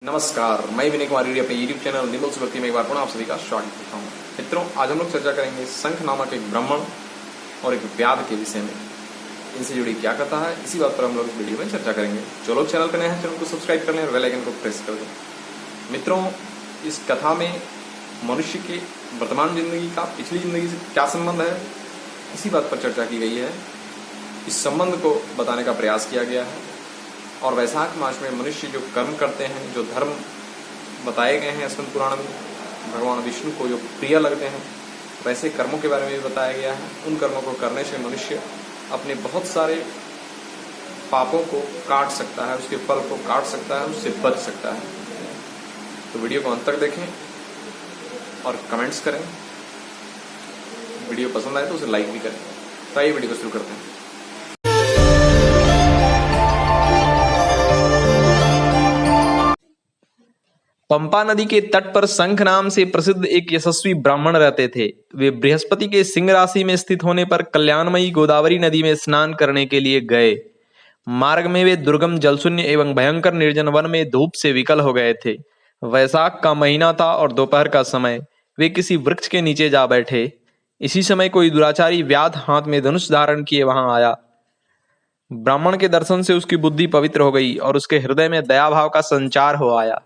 नमस्कार, मैं विनय कुमार रेड्डी अपने YouTube चैनल निर्मल सुभक्ति में एक बार पुनः आप सभी का स्वागत करता हूँ। मित्रों, आज हम लोग चर्चा करेंगे शंख नामक एक ब्राह्मण और एक व्याध के विषय में। इनसे जुड़ी क्या कथा है, इसी बात पर हम लोग इस वीडियो में चर्चा करेंगे। जो लोग चैनल पर नए हैं, चैनल को सब्सक्राइब कर लें और बेल आइकन को प्रेस कर दें। मित्रों, इस कथा में मनुष्य के वर्तमान जिंदगी का पिछली जिंदगी से क्या संबंध है, इसी बात पर चर्चा की गई है। इस संबंध को बताने का प्रयास किया गया है। और वैशाख मास में मनुष्य जो कर्म करते हैं, जो धर्म बताए गए हैं स्कंद पुराण में, भगवान विष्णु को जो प्रिय लगते हैं, वैसे कर्मों के बारे में भी बताया गया है। उन कर्मों को करने से मनुष्य अपने बहुत सारे पापों को काट सकता है, उसके फल को काट सकता है, उससे बच सकता है। तो वीडियो को अंत तक देखें और कमेंट्स करें। वीडियो पसंद आए तो उसे लाइक भी करें। तो आइए वीडियो को शुरू करते हैं। पंपा नदी के तट पर शंख नाम से प्रसिद्ध एक यशस्वी ब्राह्मण रहते थे। वे बृहस्पति के सिंह राशि में स्थित होने पर कल्याणमयी गोदावरी नदी में स्नान करने के लिए गए। मार्ग में वे दुर्गम, जलशून्य एवं भयंकर निर्जन वन में धूप से विकल हो गए थे। वैशाख का महीना था और दोपहर का समय। वे किसी वृक्ष के नीचे जा बैठे। इसी समय कोई दुराचारी व्याध हाथ में धनुष धारण किए वहां आया। ब्राह्मण के दर्शन से उसकी बुद्धि पवित्र हो गई और उसके हृदय में दया भाव का संचार हो आया।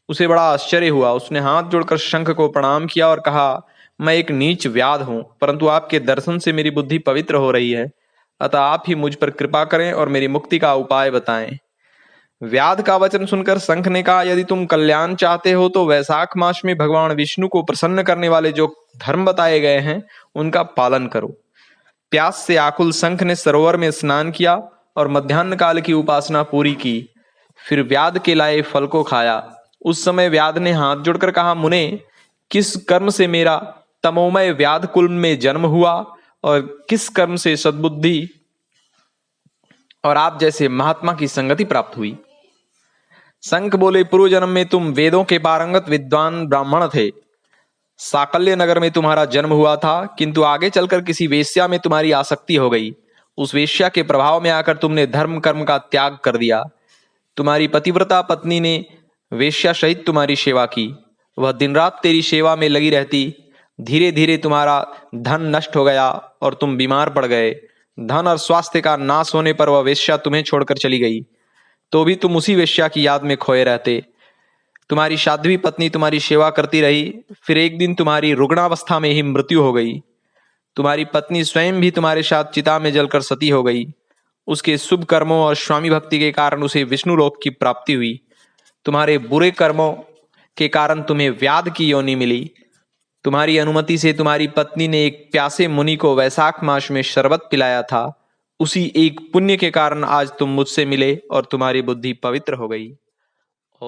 उसे बड़ा आश्चर्य हुआ। उसने हाथ जोड़कर शंख को प्रणाम किया और कहा, मैं एक नीच व्याध हूं, परंतु आपके दर्शन से मेरी बुद्धि पवित्र हो रही है। अतः आप ही मुझ पर कृपा करें और मेरी मुक्ति का उपाय बताएं। व्याध का वचन सुनकर शंख ने कहा, यदि तुम कल्याण चाहते हो तो वैशाख मास में भगवान विष्णु को प्रसन्न करने वाले जो धर्म बताए गए हैं उनका पालन करो। प्यास से आकुल शंख ने सरोवर में स्नान किया और मध्याह्न काल की उपासना पूरी की। फिर व्याध के लाए फल को खाया। उस समय व्याध ने हाथ जोड़कर कहा, मुने, किस कर्म से मेरा तमोमय व्याध कुल में जन्म हुआ और किस कर्म से सद्बुद्धि और आप जैसे महात्मा की संगति प्राप्त हुई। शंख बोले, पूर्व जन्म में तुम वेदों के पारंगत विद्वान ब्राह्मण थे। साकल्य नगर में तुम्हारा जन्म हुआ था, किंतु आगे चलकर किसी वेश्या में तुम्हारी आसक्ति हो गई। उस वेश्या के प्रभाव में आकर तुमने धर्म कर्म का त्याग कर दिया। तुम्हारी पतिव्रता पत्नी ने वेश्या सहित तुम्हारी सेवा की। वह दिन रात तेरी सेवा में लगी रहती। धीरे धीरे तुम्हारा धन नष्ट हो गया और तुम बीमार पड़ गए। धन और स्वास्थ्य का नाश होने पर वह वेश्या तुम्हें छोड़कर चली गई। तो भी तुम उसी वेश्या की याद में खोए रहते। तुम्हारी साध्वी पत्नी तुम्हारी सेवा करती रही। फिर एक दिन तुम्हारी रुग्णावस्था में ही मृत्यु हो गई। तुम्हारी पत्नी स्वयं भी तुम्हारे साथ चिता में जलकर सती हो गई। उसके शुभ कर्मों और स्वामी भक्ति के कारण उसे विष्णु लोक की प्राप्ति हुई। तुम्हारे बुरे कर्मों के कारण तुम्हें व्याध की योनि मिली। तुम्हारी अनुमति से तुम्हारी पत्नी ने एक प्यासे मुनि को वैशाख मास में शरबत पिलाया था। उसी एक पुण्य के कारण आज तुम मुझसे मिले और तुम्हारी बुद्धि पवित्र हो गई। ओ